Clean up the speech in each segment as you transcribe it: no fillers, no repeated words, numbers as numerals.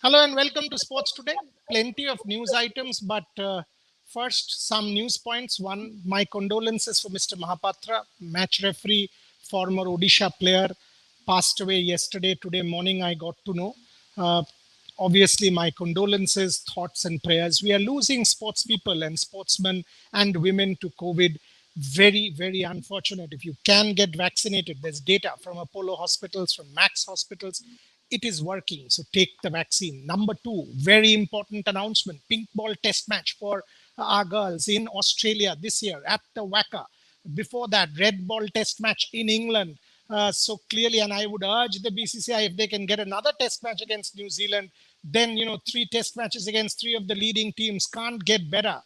Hello and welcome to Sports Today. Plenty of news items, but first, some news points. One, my condolences for Mr. Mahapatra, match referee, former Odisha player, passed away yesterday. Today morning, I got to know. Uh, Obviously, my condolences, thoughts, and prayers. We are losing sports people and sportsmen and women to COVID. Very, very unfortunate. If you can get vaccinated, there's data from Apollo hospitals, from Max hospitals. It is working. So take the vaccine. Number two, very important announcement, pink ball test match for our girls in Australia this year at the WACA. Before that, red ball test match in England. So clearly, and I would urge the BCCI, if they can get another test match against New Zealand, then three test matches against three of the leading teams can't get better.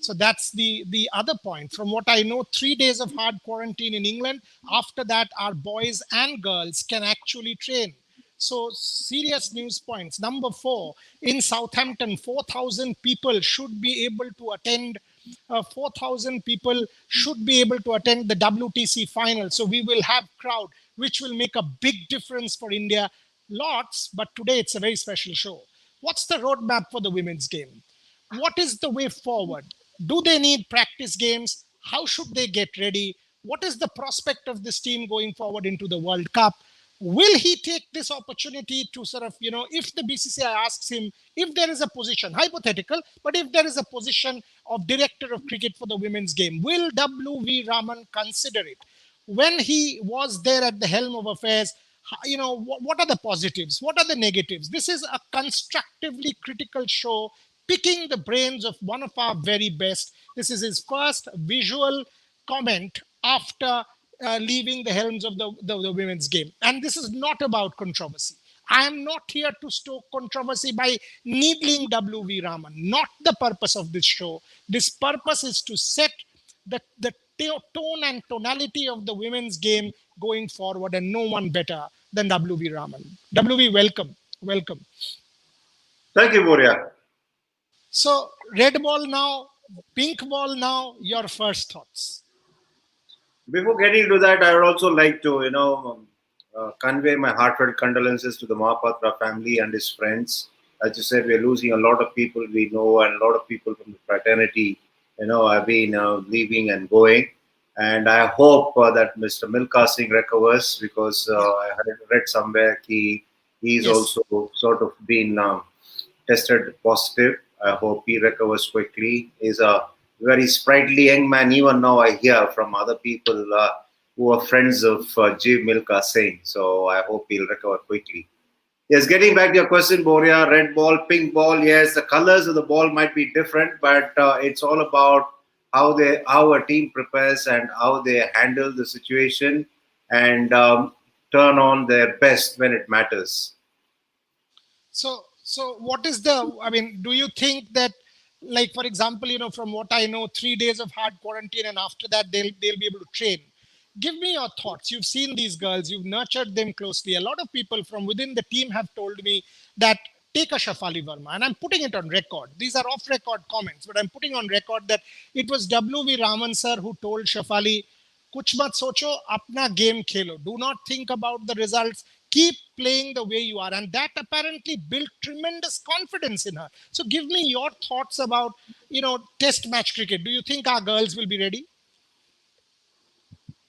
So that's the other point. From what I know, 3 days of hard quarantine in England. After that, our boys and girls can actually train. So serious news points. Number four, in Southampton, 4,000 people should be able to attend. 4,000 people should be able to attend the WTC final. So we will have crowd, which will make a big difference for India. Lots, but today it's a very special show. What's the roadmap for the women's game? What is the way forward? Do they need practice games? How should they get ready? What is the prospect of this team going forward into the World Cup? Will he take this opportunity to sort of, if the BCCI asks him, if there is a position, hypothetical, but if there is a position of director of cricket for the women's game, will W.V. Raman consider it? When he was there at the helm of affairs, what are the positives? What are the negatives? This is a constructively critical show, picking the brains of one of our very best. This is his first visual comment after leaving the helms of the women's game. And this is not about controversy. I am not here to stoke controversy by needling W.V. Raman. Not the purpose of this show. This purpose is to set the tone and tonality of the women's game going forward, and no one better than W.V. Raman. W.V., welcome. Welcome. Thank you, Boria. So, red ball now, pink ball now, your first thoughts. Before getting to that, I would also like to, convey my heartfelt condolences to the Mahapatra family and his friends. As you said, we're losing a lot of people we know, and a lot of people from the fraternity, have been leaving and going. And I hope that Mr. Milkha Singh recovers, because I had read somewhere he's Yes. also sort of been tested positive. I hope he recovers quickly. He's a very sprightly young man. Even now, I hear from other people who are friends of J. Milkha Singh. So I hope he'll recover quickly. Yes, getting back to your question, Boria, red ball, pink ball. Yes, the colors of the ball might be different, but it's all about how a team prepares and how they handle the situation and turn on their best when it matters. So what is I mean, do you think that, like, for example, from what I know, 3 days of hard quarantine and after that they'll be able to train. Give me your thoughts. You've seen these girls, you've nurtured them closely. A lot of people from within the team have told me that take a Shafali Verma, and I'm putting it on record. These are off record comments, but I'm putting on record that it was W.V. Raman sir who told Shafali, कुछ मत सोचो अपना game Khelo, do not think about the results, keep playing the way you are. And that apparently built tremendous confidence in her. So give me your thoughts about test match cricket. Do you think our girls will be ready?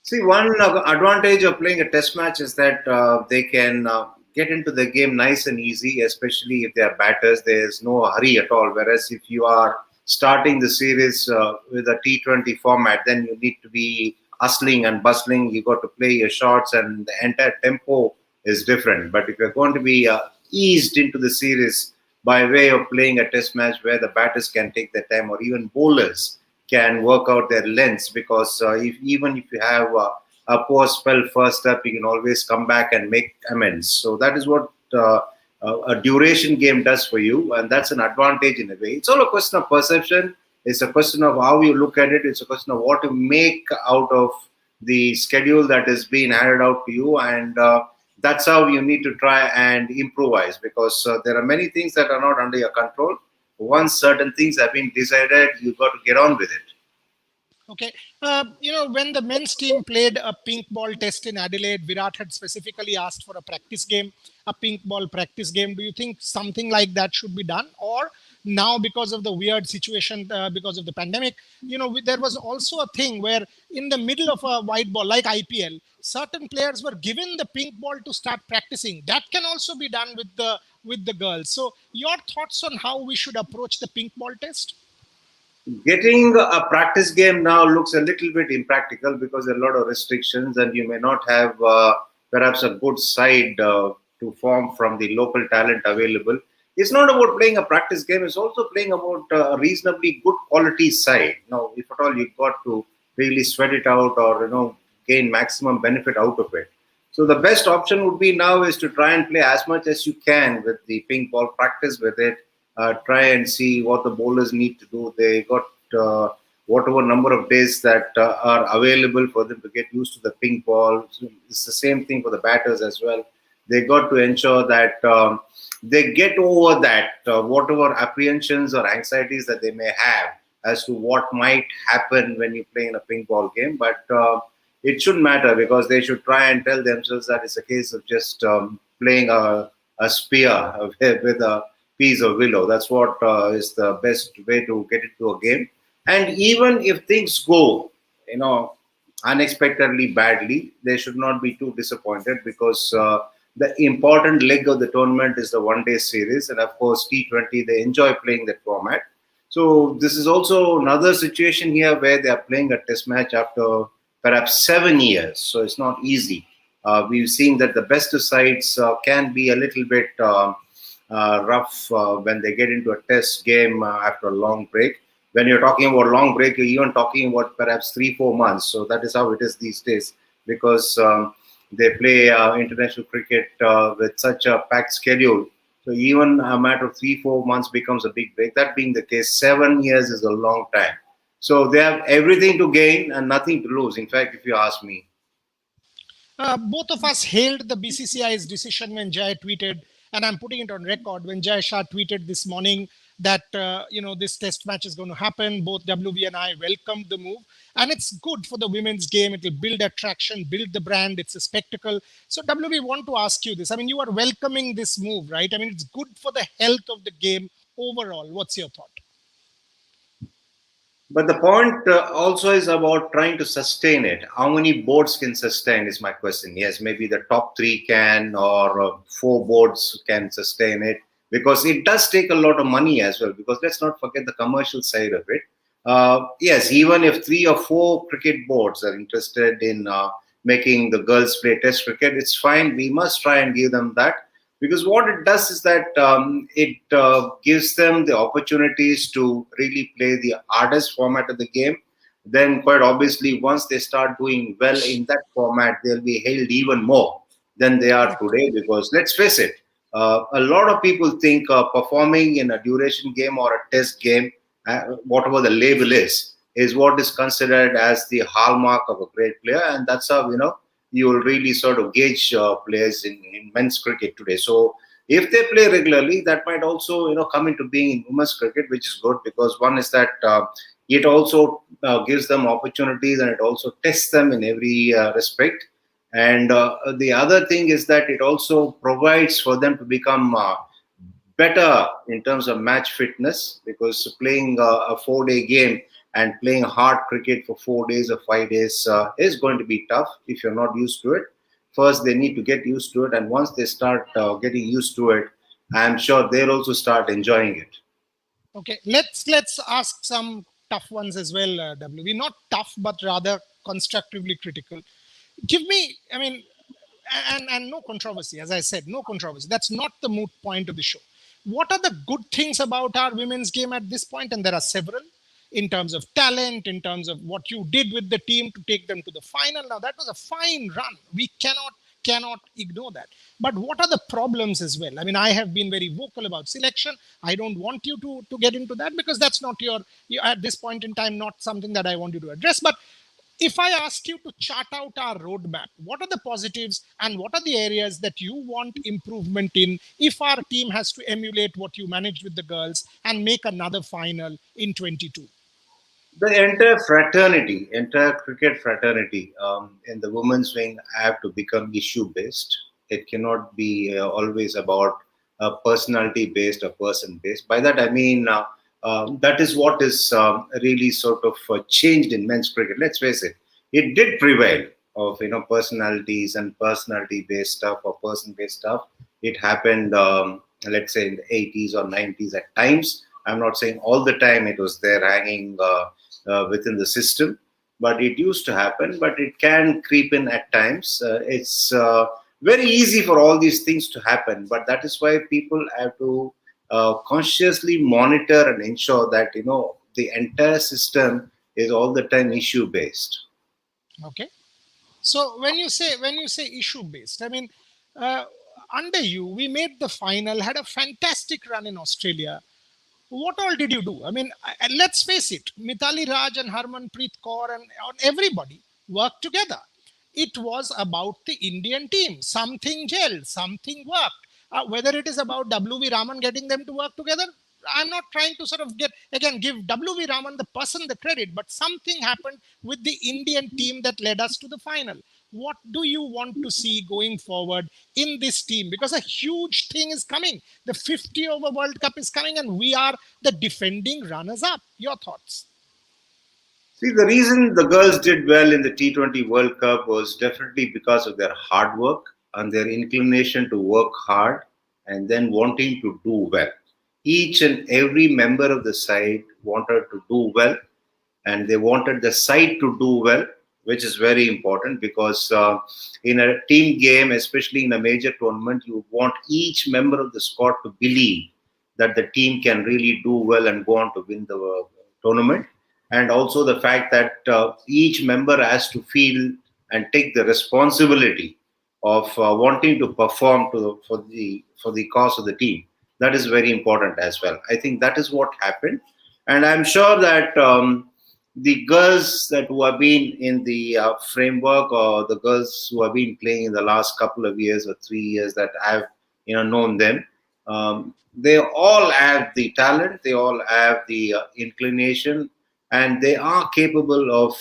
See, one advantage of playing a test match is that they can get into the game nice and easy, especially if they are batters. There's no hurry at all. Whereas if you are starting the series with a T20 format, then you need to be hustling and bustling. You got to play your shots, and the entire tempo is different. But if you're going to be eased into the series by way of playing a test match where the batters can take their time, or even bowlers can work out their lengths, because even if you have a poor spell first up, you can always come back and make amends. So that is what a duration game does for you, and that's an advantage in a way. It's all a question of perception. It's a question of how you look at it. It's a question of what to make out of the schedule that is being handed out to you, and that's how you need to try and improvise, because there are many things that are not under your control. Once certain things have been decided, you've got to get on with it. Okay. When the men's team played a pink ball test in Adelaide, Virat had specifically asked for a practice game, a pink ball practice game. Do you think something like that should be done? Or now, because of the weird situation, because of the pandemic, there was also a thing where in the middle of a white ball, like IPL, certain players were given the pink ball to start practicing. That can also be done with the girls. So, your thoughts on how we should approach the pink ball test? Getting a practice game now looks a little bit impractical because there are a lot of restrictions, and you may not have perhaps a good side to form from the local talent available. It's not about playing a practice game; it's also playing about a reasonably good quality side. Now, if at all you've got to really sweat it out, or gain maximum benefit out of it. So the best option would be now is to try and play as much as you can with the pink ball, practice with it, try and see what the bowlers need to do. They got whatever number of days that are available for them to get used to the pink ball. So it's the same thing for the batters as well. They got to ensure that they get over that whatever apprehensions or anxieties that they may have as to what might happen when you play in a pink ball game. But it shouldn't matter because they should try and tell themselves that it's a case of just playing a spear with a piece of willow. That's what is the best way to get into a game. And even if things go, you know, unexpectedly badly, they should not be too disappointed because the important leg of the tournament is the one-day series, and of course T20. They enjoy playing that format. So this is also another situation here where they are playing a test match after perhaps 7 years. So it's not easy. We've seen that the best of sides can be a little bit rough when they get into a test game after a long break. When you're talking about long break, you're even talking about perhaps 3-4 months. So that is how it is these days because they play international cricket with such a packed schedule. So even a matter of 3-4 months becomes a big break. That being the case, 7 years is a long time. So they have everything to gain and nothing to lose. In fact, if you ask me. Both of us hailed the BCCI's decision when Jai tweeted, and I'm putting it on record, when Jai Shah tweeted this morning that this test match is going to happen. Both WB and I welcomed the move, and it's good for the women's game. It will build attraction, build the brand. It's a spectacle. So WB, want to ask you this. I mean, you are welcoming this move, right? I mean, it's good for the health of the game overall. What's your thought? But the point also is about trying to sustain it. How many boards can sustain is my question. Yes, maybe the top three can, or four boards can sustain it, because it does take a lot of money as well. Because let's not forget the commercial side of it. Yes, even if 3 or 4 cricket boards are interested in making the girls play test cricket, it's fine. We must try and give them that, because what it does is that it gives them the opportunities to really play the hardest format of the game. Then quite obviously once they start doing well in that format, they'll be hailed even more than they are Correct. today, because let's face it, a lot of people think performing in a duration game or a test game, whatever the label is what is considered as the hallmark of a great player, and that's how you will really sort of gauge players in men's cricket today. So if they play regularly, that might also come into being in women's cricket, which is good, because one is that it also gives them opportunities, and it also tests them in every respect. And the other thing is that it also provides for them to become better in terms of match fitness, because playing a 4-day game and playing hard cricket for 4 days or 5 days is going to be tough if you're not used to it. First, they need to get used to it, and once they start getting used to it, I'm sure they'll also start enjoying it. Okay, let's ask some tough ones as well, WB. Not tough, but rather constructively critical. Give me, I mean, and no controversy, as I said, no controversy. That's not the moot point of the show. What are the good things about our women's game at this point? And there are several, in terms of talent, in terms of what you did with the team to take them to the final. Now that was a fine run. We cannot ignore that. But what are the problems as well? I mean, I have been very vocal about selection. I don't want you to get into that, because that's not at this point in time, not something that I want you to address. But if I ask you to chart out our roadmap, what are the positives and what are the areas that you want improvement in if our team has to emulate what you managed with the girls and make another final in 22? The entire cricket fraternity in the women's wing have to become issue based. It cannot be always about personality based or person based. By that I mean that is what is really sort of changed in men's cricket. Let's face it, it did prevail of personalities and personality based stuff or person based stuff. It happened, let's say in the 80s or 90s at times. I'm not saying all the time it was there hanging within the system, but it used to happen. But it can creep in at times. It's very easy for all these things to happen, but that is why people have to consciously monitor and ensure that the entire system is all the time issue based. Okay. So when you say issue based, I mean, uh, under you, we made the final, had a fantastic run in Australia. What all did you do? I mean, let's face it, Mithali Raj and Harmanpreet Kaur and everybody worked together. It was about the Indian team. Something gelled, something worked. Whether it is about WV Raman getting them to work together, I'm not trying to sort of give WV Raman the person the credit, but something happened with the Indian team that led us to the final. What do you want to see going forward in this team? Because a huge thing is coming. The 50 over World Cup is coming, and we are the defending runners up. Your thoughts? See, the reason the girls did well in the T20 World Cup was definitely because of their hard work and their inclination to work hard and then wanting to do well. Each and every member of the side wanted to do well, and they wanted the side to do well, which is very important because in a team game, especially in a major tournament, you want each member of the squad to believe that the team can really do well and go on to win the tournament. And also the fact that each member has to feel and take the responsibility of wanting to perform for the cause of the team. That is very important as well. I think that is what happened, and I'm sure that the girls that who have been in the framework, or the girls who have been playing in the last couple of years or 3 years that I've known them, they all have the talent, they all have the inclination, and they are capable of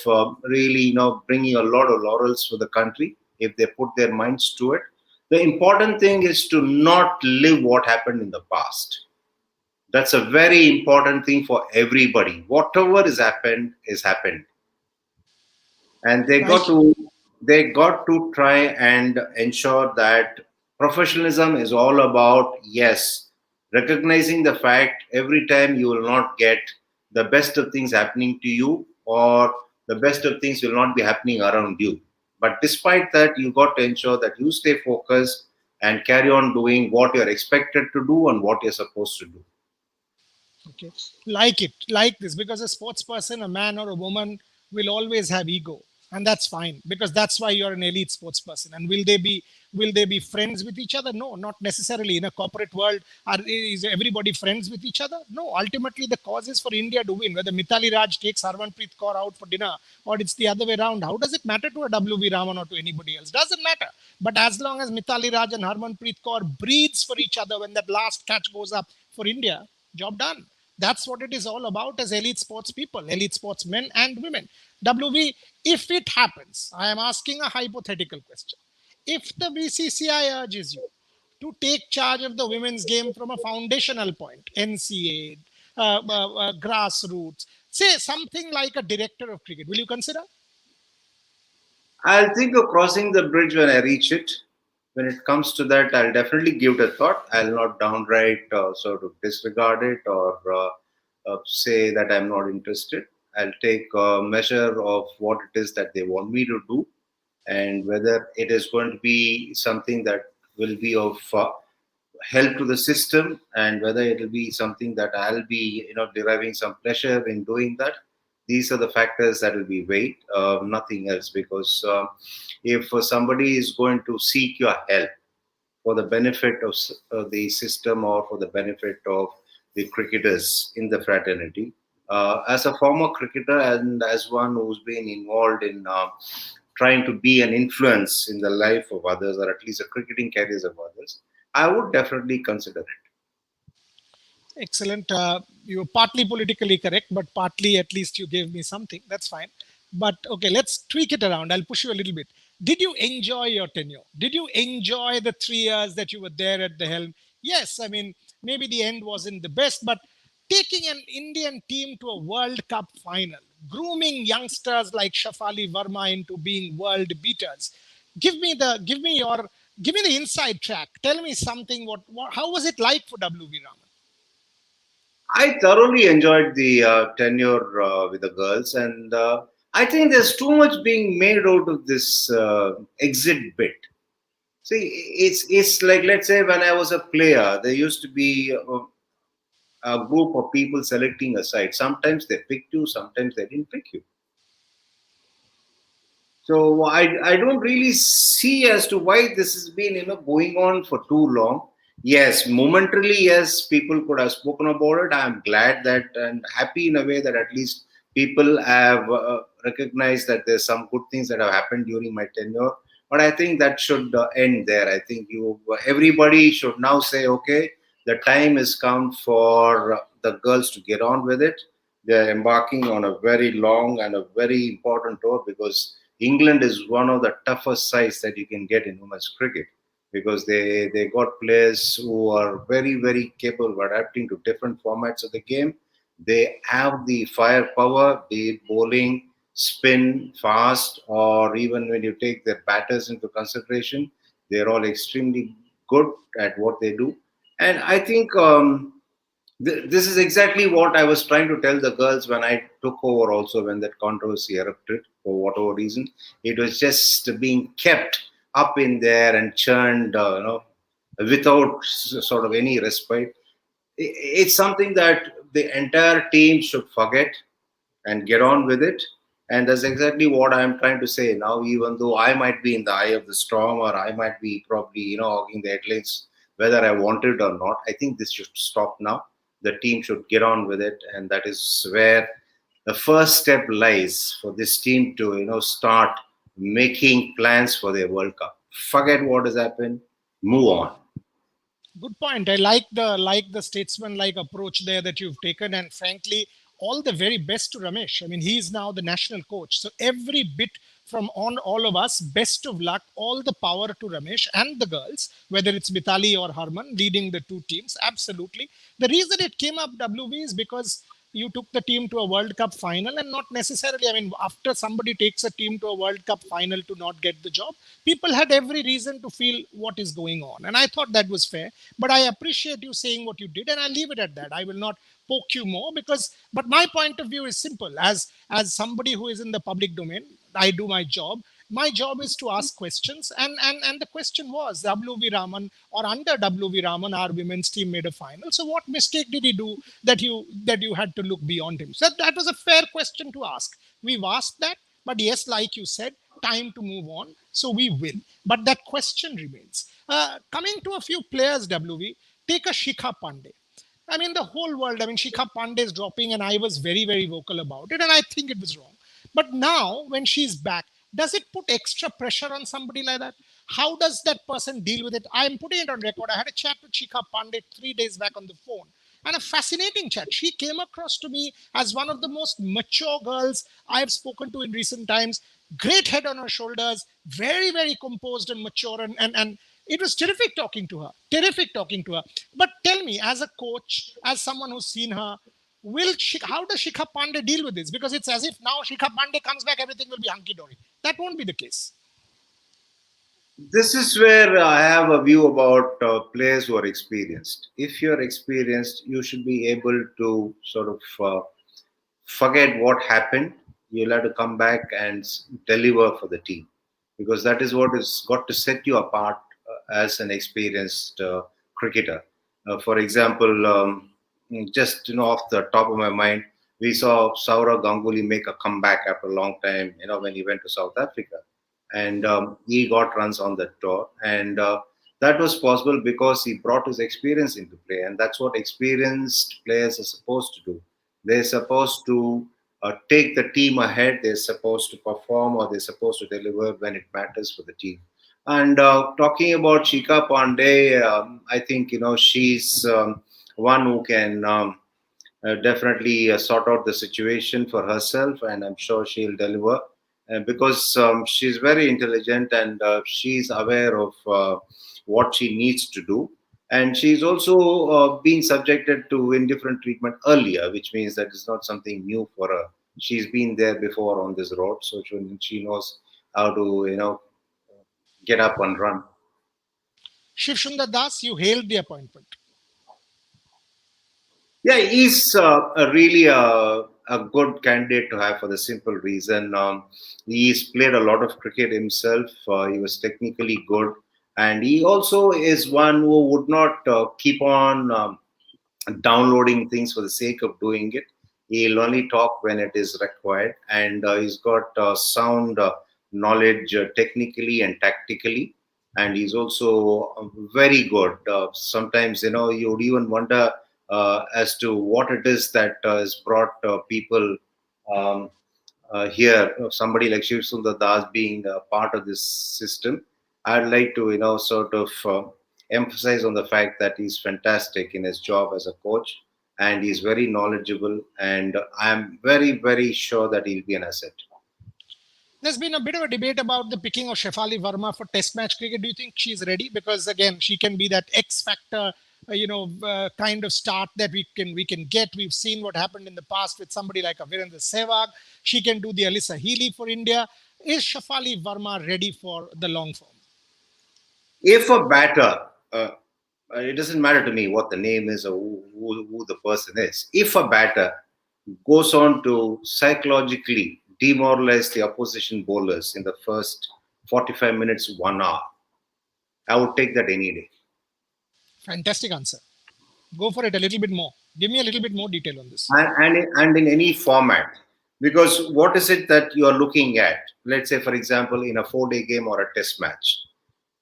really bringing a lot of laurels for the country if they put their minds to it. The important thing is to not live what happened in the past. That's a very important thing for everybody. Whatever is happened, and Right. they got to try and ensure that professionalism is all about, yes, recognizing the fact every time you will not get the best of things happening to you, or the best of things will not be happening around you. But despite that, you got to ensure that you stay focused and carry on doing what you're expected to do and what you're supposed to do. Okay. Like this, because a sports person, a man or a woman, will always have ego, and that's fine, because that's why you're an elite sports person. And will they be friends with each other? No, not necessarily. In a corporate world, is everybody friends with each other? No. Ultimately, the cause is for India to win. Whether Mithali Raj takes Harmanpreet Kaur out for dinner or it's the other way around, how does it matter to a WV Raman or to anybody else? Doesn't matter. But as long as Mithali Raj and Harmanpreet Kaur breathes for each other when that last catch goes up for India, job done. That's what it is all about as elite sports people, elite sportsmen and women. WV, if it happens, I am asking a hypothetical question. If the BCCI urges you to take charge of the women's game from a foundational point, NCA, grassroots, say something like a director of cricket, will you consider? I'll think of crossing the bridge when I reach it. When it comes to that, I'll definitely give it a thought. I'll not downright sort of disregard it, or say that I'm not interested. I'll take a measure of what it is that they want me to do, and whether it is going to be something that will be of help to the system, and whether it will be something that I'll be deriving some pleasure in doing that. These are the factors that will be weighed, nothing else. Because if somebody is going to seek your help for the benefit of the system, or for the benefit of the cricketers in the fraternity, as a former cricketer and as one who's been involved in trying to be an influence in the life of others, or at least the cricketing careers of others, I would definitely consider it. Excellent. you were partly politically correct, but partly at least you gave me something. That's fine. But okay, let's tweak it around. I'll push you a little bit. Did you enjoy your tenure? Did you enjoy the 3 years that you were there at the helm? Yes, I mean, maybe the end wasn't the best, but taking an Indian team to a World Cup final, grooming youngsters like Shafali Verma into being world beaters. Give me the inside track. Tell me something. How was it like for WV Raman? I thoroughly enjoyed the tenure with the girls, and I think there's too much being made out of this exit bit. See, it's like, let's say when I was a player, there used to be a group of people selecting a side. Sometimes they picked you, sometimes they didn't pick you. So I don't really see as to why this has been going on for too long. Yes, momentarily, yes, people could have spoken about it. I'm glad that and happy in a way that at least people have recognized that there's some good things that have happened during my tenure. But I think that should end there. I think everybody should now say, okay, the time has come for the girls to get on with it. They're embarking on a very long and a very important tour because England is one of the toughest sides that you can get in women's cricket because they got players who are very, very capable of adapting to different formats of the game. They have the firepower, be it bowling, spin, fast, or even when you take their batters into consideration, they're all extremely good at what they do. And I think this is exactly what I was trying to tell the girls when I took over also when that controversy erupted for whatever reason. It was just being kept up in there and churned, without sort of any respite. It's something that the entire team should forget and get on with it. And that's exactly what I'm trying to say now, even though I might be in the eye of the storm or I might be probably, hogging the headlines, whether I want it or not. I think this should stop now. The team should get on with it. And that is where the first step lies for this team to, start making plans for their World Cup. Forget what has happened, move on. Good point. I like the statesman like approach there that you've taken, and frankly, all the very best to Ramesh. I mean, he's now the national coach, so every bit from on all of us, best of luck, all the power to Ramesh and the girls, whether it's Mitali or Harman leading the two teams. Absolutely. The reason it came up WV is because you took the team to a World Cup final, and not necessarily, I mean, after somebody takes a team to a World Cup final to not get the job, people had every reason to feel what is going on. And I thought that was fair. But I appreciate you saying what you did, and I'll leave it at that. I will not poke you more but my point of view is simple. As somebody who is in the public domain, I do my job. My job is to ask questions, and the question was WV Raman, or under WV Raman, our women's team made a final. So what mistake did he do that you had to look beyond him? So that was a fair question to ask. We've asked that, but yes, like you said, time to move on. So we will. But that question remains. Coming to a few players, WV, take a Shikha Pandey. I mean, the whole world, I mean, Shikha Pandey is dropping, and I was very, very vocal about it, and I think it was wrong. But now, when she's back, does it put extra pressure on somebody like that? How does that person deal with it? I'm putting it on record. I had a chat with Shikha Pandey 3 days back on the phone, and a fascinating chat. She came across to me as one of the most mature girls I've spoken to in recent times. Great head on her shoulders, very, very composed and mature, and it was terrific talking to her. Terrific talking to her. But tell me, as a coach, as someone who's seen her, how does Shikha Pandey deal with this? Because it's as if now Shikha Pandey comes back, everything will be hunky dory. That won't be the case. This is where I have a view about players who are experienced. If you're experienced, you should be able to sort of forget what happened. You'll have to come back and deliver for the team because that is what has got to set you apart as an experienced cricketer. For example, just off the top of my mind, we saw Saurav Ganguly make a comeback after a long time. When he went to South Africa, and he got runs on that tour, and that was possible because he brought his experience into play, and that's what experienced players are supposed to do. They're supposed to take the team ahead. They're supposed to perform or they're supposed to deliver when it matters for the team. And talking about Shikha Pandey, I think she's one who can definitely sort out the situation for herself, and I'm sure she'll deliver. Because she's very intelligent, and she's aware of what she needs to do. And she's also been subjected to indifferent treatment earlier, which means that it's not something new for her. She's been there before on this road, so she knows how to, get up and run. Shiv Sundar Das, you hailed the appointment. Yeah, he's really a good candidate to have for the simple reason. He's played a lot of cricket himself. He was technically good. And he also is one who would not keep on downloading things for the sake of doing it. He'll only talk when it is required. And he's got sound knowledge technically and tactically. And he's also very good. Sometimes, you would even wonder as to what it is that has brought people um, here. Somebody like Shiv Sundar Das being part of this system, I'd like to, sort of emphasize on the fact that he's fantastic in his job as a coach, and he's very knowledgeable, and I'm very, very sure that he'll be an asset. There's been a bit of a debate about the picking of Shefali Verma for Test match cricket. Do you think she's ready? Because again, she can be that X factor, kind of start that we can get. We've seen what happened in the past with somebody like a Virendra Sehwag. She can do the Alyssa Healy for India. Is Shefali Verma ready for the long form? If a batter, it doesn't matter to me what the name is or who the person is, if a batter goes on to psychologically demoralize the opposition bowlers in the first 45 minutes, 1 hour, I would take that any day. Fantastic answer. Go for it a little bit more. Give me a little bit more detail on this. And in any format. Because what is it that you are looking at? Let's say, for example, in a 4-day game or a test match,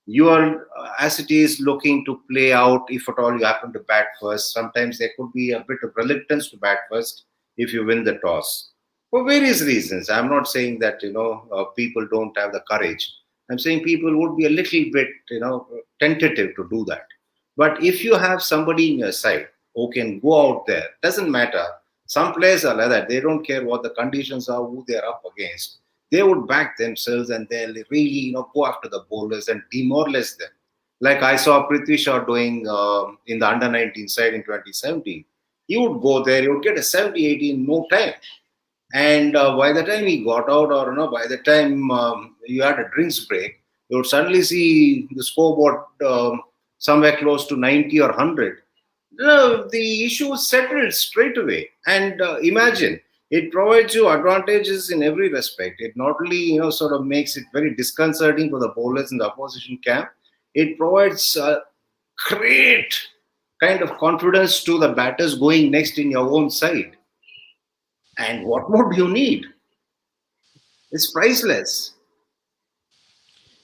you are, as it is, looking to play out if at all you happen to bat first. Sometimes there could be a bit of reluctance to bat first if you win the toss. For various reasons. I'm not saying that, people don't have the courage. I'm saying people would be a little bit, tentative to do that. But if you have somebody in your side who can go out there, doesn't matter. Some players are like that. They don't care what the conditions are, who they are up against. They would back themselves, and they'll really, go after the bowlers and demoralize them. Like I saw Prithvi Shaw doing in the under 19 side in 2017. He would go there, he would get a 70-80 in no time. And by the time he got out, or by the time you had a drinks break, you would suddenly see the scoreboard somewhere close to 90 or 100. The issue is settled straight away. And imagine, it provides you advantages in every respect. It not only, sort of makes it very disconcerting for the bowlers in the opposition camp, it provides great kind of confidence to the batters going next in your own side. And what more do you need? It's priceless.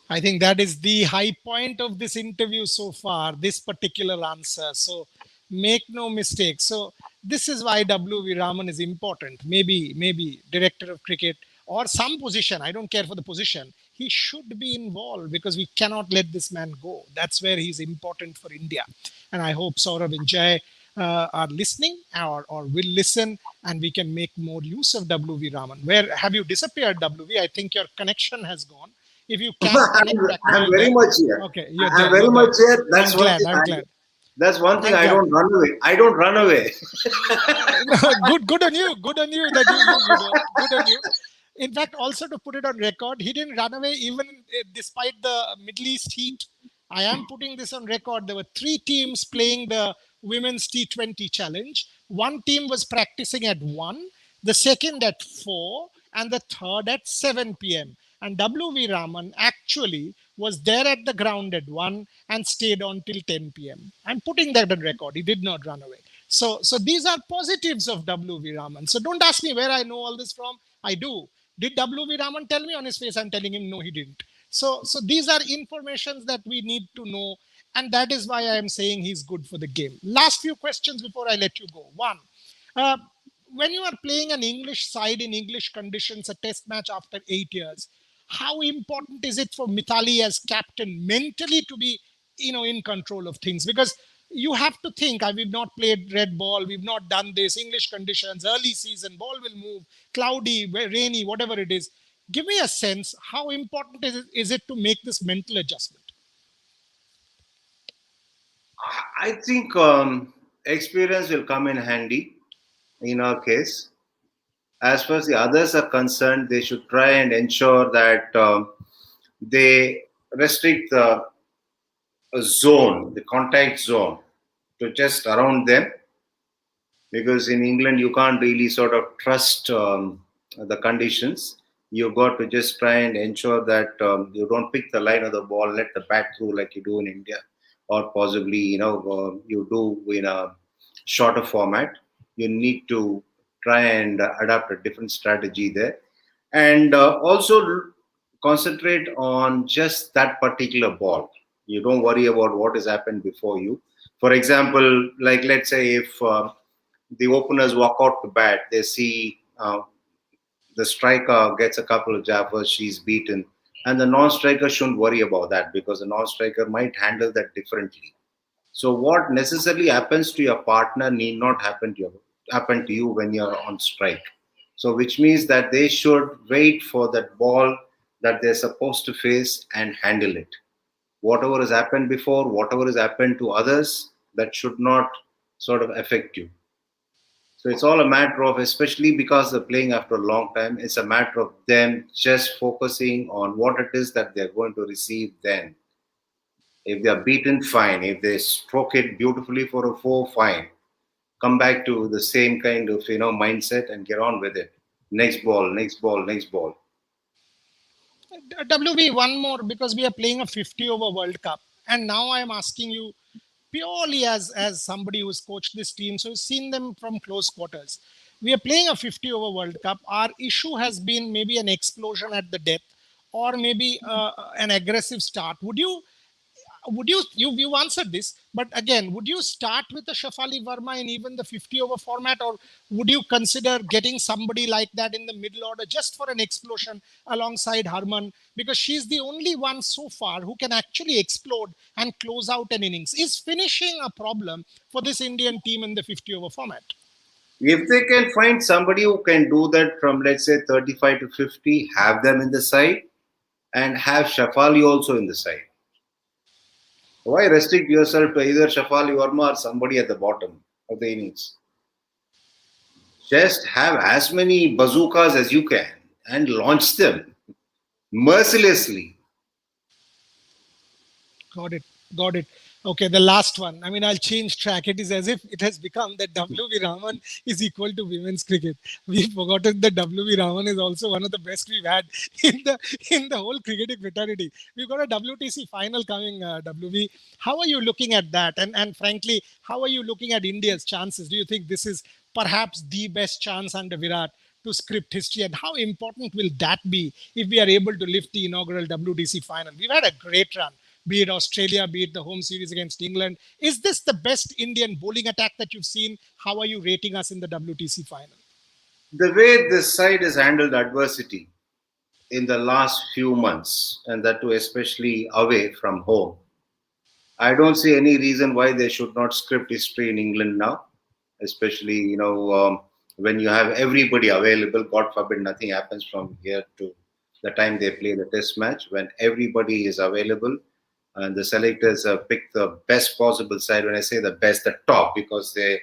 I think that is the high point of this interview so far, this particular answer. So make no mistake. So this is why W.V. Raman is important. Maybe director of cricket or some position. I don't care for the position. He should be involved because we cannot let this man go. That's where he's important for India. And I hope Saurabh and Jay are listening or will listen, and we can make more use of W.V. Raman. Where have you disappeared, W.V.? I think your connection has gone. If you can connect back, now I'm you're very there. much here. Okay, you're I'm there. very You're there. much here. I'm glad. I'm glad. That's one thing I'm I glad. don't run away. I don't run away. Good on you. Good on you that you don't. Good on you. In fact, also to put it on record, he didn't run away even despite the Middle East heat. I am putting this on record. There were three teams playing the women's T20 challenge. One team was practicing at 1, the second at 4, and the third at 7 p.m. And W.V. Raman actually was there at the ground at 1 and stayed on till 10 p.m. I'm putting that on record. He did not run away. So these are positives of W.V. Raman. So don't ask me where I know all this from. I do. Did W.V. Raman tell me on his face? I'm telling him no, he didn't. So these are informations that we need to know, and that is why I am saying he's good for the game. Last few questions before I let you go. One, uh, when you are playing an English side in English conditions, a test match after 8 years, how important is it for Mithali as captain mentally to be, in control of things? Because you have to think, we've not played red ball, we've not done this, English conditions, early season, ball will move, cloudy, rainy, whatever it is. Give me a sense, how important is it to make this mental adjustment? I think experience will come in handy in our case. As far as the others are concerned, they should try and ensure that they restrict the zone, the contact zone, to just around them, because in England you can't really sort of trust the conditions. You've got to just try and ensure that you don't pick the line of the ball, let the bat through like you do in India, or possibly you do in a shorter format. You need to try and adapt a different strategy there, and also concentrate on just that particular ball. You don't worry about what has happened before you. For example, like let's say if the openers walk out to bat, they see the striker gets a couple of jabbers, she's beaten, and the non-striker shouldn't worry about that because the non-striker might handle that differently. So what necessarily happens to your partner need not happen to you when you're on strike. So which means that they should wait for that ball that they're supposed to face and handle it. Whatever has happened before, whatever has happened to others, that should not sort of affect you. So it's all a matter of, especially because they're playing after a long time, it's a matter of them just focusing on what it is that they're going to receive then. If they're beaten, fine. If they stroke it beautifully for a four, fine. Come back to the same kind of mindset and get on with it. Next ball, next ball, next ball. WB, one more, because we are playing a 50 over World Cup. And now I am asking you purely as somebody who's coached this team, so seen them from close quarters. We are playing a 50 over World Cup. Our issue has been maybe an explosion at the death, or maybe an aggressive start. You answered this, but again, would you start with the Shafali Verma in even the 50 over format, or would you consider getting somebody like that in the middle order just for an explosion alongside Harman, because she's the only one so far who can actually explode and close out an innings? Is finishing a problem for this Indian team in the 50 over format? If they can find somebody who can do that from, let's say, 35 to 50, have them in the side and have Shafali also in the side. Why restrict yourself to either Shafali Verma or somebody at the bottom of the innings? Just have as many bazookas as you can and launch them mercilessly. Got it. Got it. Okay, the last one. I mean, I'll change track. It is as if it has become that W.V. Raman is equal to women's cricket. We've forgotten that W.V. Raman is also one of the best we've had in the whole cricketing fraternity. We've got a WTC final coming, W.V. How are you looking at that? And frankly, how are you looking at India's chances? Do you think this is perhaps the best chance under Virat to script history? And how important will that be if we are able to lift the inaugural WTC final? We've had a great run, be it Australia, be it the home series against England. Is this the best Indian bowling attack that you've seen? How are you rating us in the WTC final? The way this side has handled adversity in the last few months, and that too especially away from home, I don't see any reason why they should not script history in England now, especially when you have everybody available. God forbid nothing happens from here to the time they play the test match. When everybody is available and the selectors pick the best possible side. When I say the best, the top, because they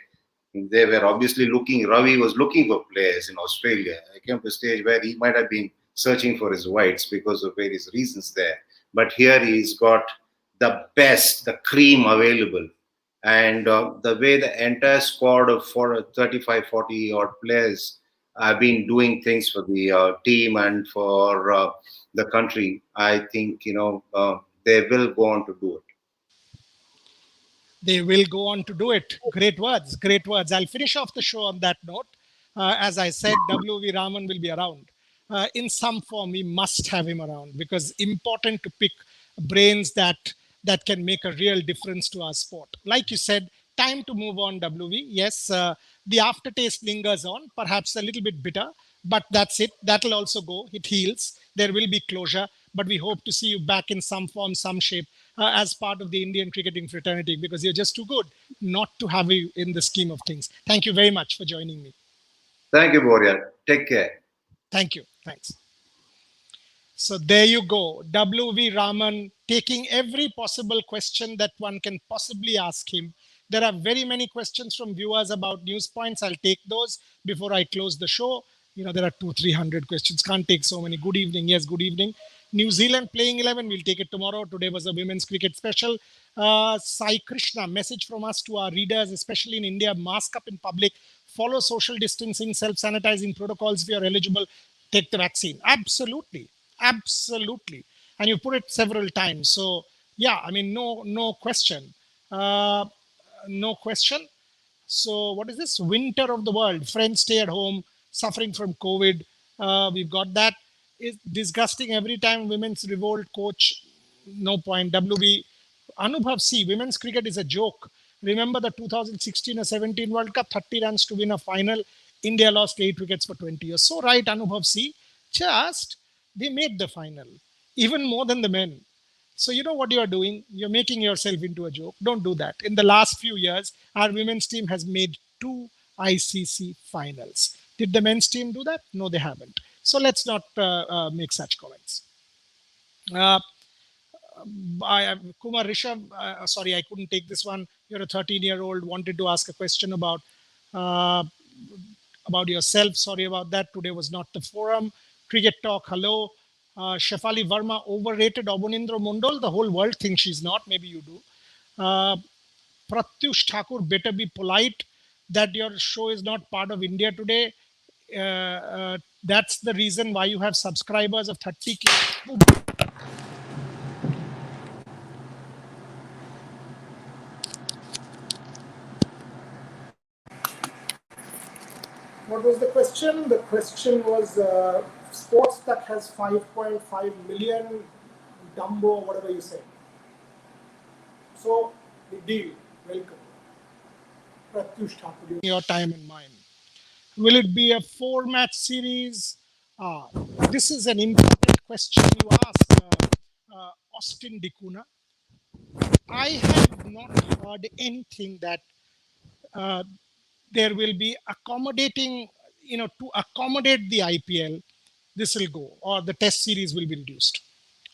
were obviously looking. Ravi was looking for players in Australia. I came to a stage where he might have been searching for his whites because of various reasons there. But here he's got the best, the cream available. And the way the entire squad of 35, 40 odd players have been doing things for the team and for the country, I think, they will go on to do it. They will go on to do it. Great words, great words. I'll finish off the show on that note. As I said, W.V. Raman will be around. In some form, we must have him around, because important to pick brains that can make a real difference to our sport. Like you said, time to move on, WV. Yes, the aftertaste lingers on, perhaps a little bit bitter, but that's it. That'll also go. It heals. There will be closure, but we hope to see you back in some form, some shape as part of the Indian cricketing fraternity, because you're just too good not to have you in the scheme of things. Thank you very much for joining me. Thank you, Boria. Take care. Thank you. Thanks. So there you go. W.V. Raman taking every possible question that one can possibly ask him. There are very many questions from viewers about news points. I'll take those before I close the show. There are 300 questions. Can't take so many. Good evening. Yes, good evening. New Zealand playing 11. We'll take it tomorrow. Today was a women's cricket special. Sai Krishna, message from us to our readers, especially in India: mask up in public, follow social distancing, self-sanitizing protocols. If you're eligible, take the vaccine. Absolutely. Absolutely. And you put it several times. So yeah, I mean, no question. Uh, no question. So what is this? Winter of the world. Friends stay at home, suffering from COVID. We've got that. It's disgusting every time women's revolt. Coach, no point. WB. Anubhav C. Women's cricket is a joke. Remember the 2016 or 17 World Cup, 30 runs to win a final. India lost 8 wickets for 20 years. So right, Anubhav C. Just they made the final, even more than the men. So you know what you are doing? You're making yourself into a joke. Don't do that. In the last few years, our women's team has made 2 ICC finals. Did the men's team do that? No, they haven't. So let's not make such comments. Uh, Kumar Rishabh, sorry, I couldn't take this one. You're a 13-year-old, wanted to ask a question uh, about yourself. Sorry about that. Today was not the forum. Cricket Talk, hello. Shefali Verma, overrated Obonindra Mondol. The whole world thinks she's not. Maybe you do. Uh, Pratyush Thakur, better be polite that your show is not part of India Today. That's the reason why you have subscribers of 30K. What was the question? The question was sports that has 5.5 million, Dumbo, whatever you say. So, big deal. Welcome. Pratyush Thakur. Your time and mine. Will it be a 4-match series? This is an important question you ask, Austin Dikuna. I have not heard anything that uh, there will be accommodating, to accommodate the IPL, this will go, or the test series will be reduced.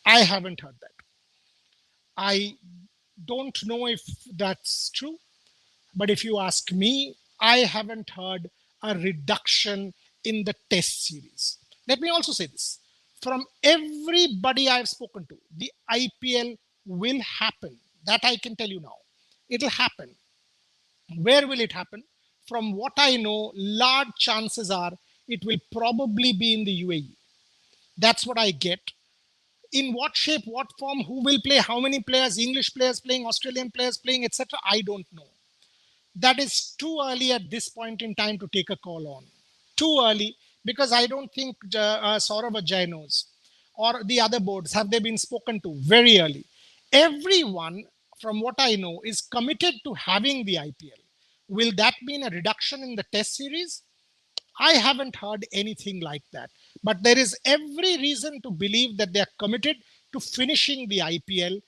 I haven't heard that. I don't know if that's true, but if you ask me, I haven't heard a reduction in the test series. Let me also say this. From everybody I've spoken to, the IPL will happen. That I can tell you now. It'll happen. Where will it happen? From what I know, large chances are it will probably be in the UAE. That's what I get. In what shape, what form, who will play, how many players, English players playing, Australian players playing, etc. I don't know. That is too early at this point in time to take a call on. Too early, because I don't think Saurav Ajay knows, or the other boards, have they been spoken to very early. Everyone, from what I know, is committed to having the IPL. Will that mean a reduction in the test series? I haven't heard anything like that. But there is every reason to believe that they are committed to finishing the IPL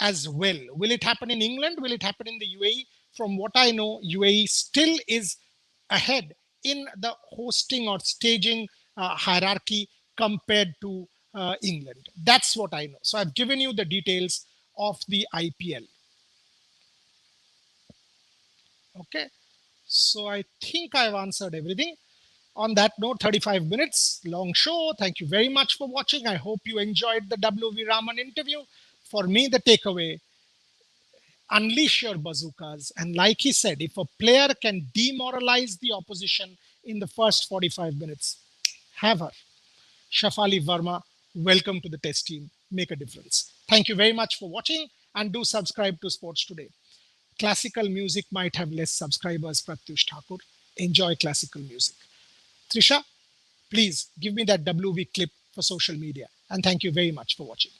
as well. Will it happen in England? Will it happen in the UAE? From what I know, UAE still is ahead in the hosting or staging hierarchy compared to England. That's what I know. So I've given you the details of the IPL. Okay. So I think I've answered everything. On that note, 35 minutes, long show. Thank you very much for watching. I hope you enjoyed the W.V. Raman interview. For me, the takeaway: unleash your bazookas. And like he said, if a player can demoralize the opposition in the first 45 minutes, have her. Shafali Verma, welcome to the test team. Make a difference. Thank you very much for watching, and do subscribe to Sports Today. Classical music might have less subscribers, Pratyush Thakur. Enjoy classical music. Trisha, please give me that WV clip for social media. And thank you very much for watching.